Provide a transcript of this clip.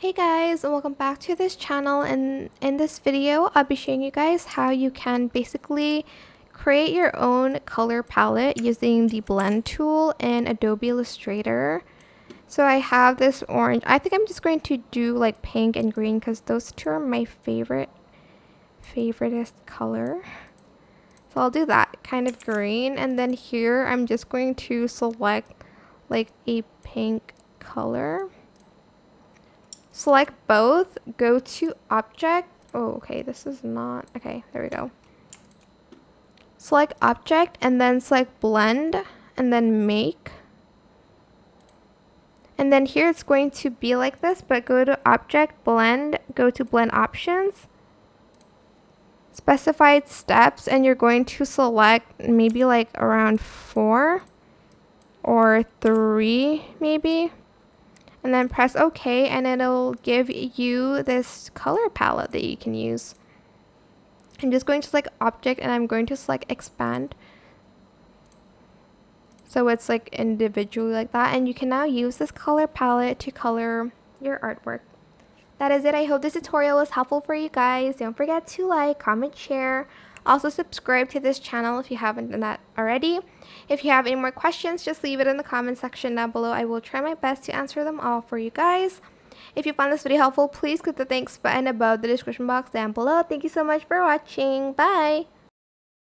Hey guys, and welcome back to this channel, and in this video I'll be showing you guys how you can basically create your own color palette using the blend tool in Adobe Illustrator. So I have this orange. I think I'm just going to do like pink and green because those two are my favoriteest color. So I'll do that kind of green, and then here I'm just going to select like a pink color. Select both, go to object. Oh, okay, this is not, okay, there we go. Select object and then select blend and then make. And then here it's going to be like this, but go to object, blend, go to blend options, specified steps, and you're going to select maybe like around 4 or 3 maybe. And then press OK, and it'll give you this color palette that you can use. I'm just going to select object, and I'm going to select expand. So it's like individually like that. And you can now use this color palette to color your artwork. That is it. I hope this tutorial was helpful for you guys. Don't forget to like, comment, share. Also subscribe to this channel if you haven't done that already. If you have any more questions, just leave it in the comment section down below. I will try my best to answer them all for you guys. If you found this video helpful, please click the thanks button above the description box down below. Thank you so much for watching. Bye!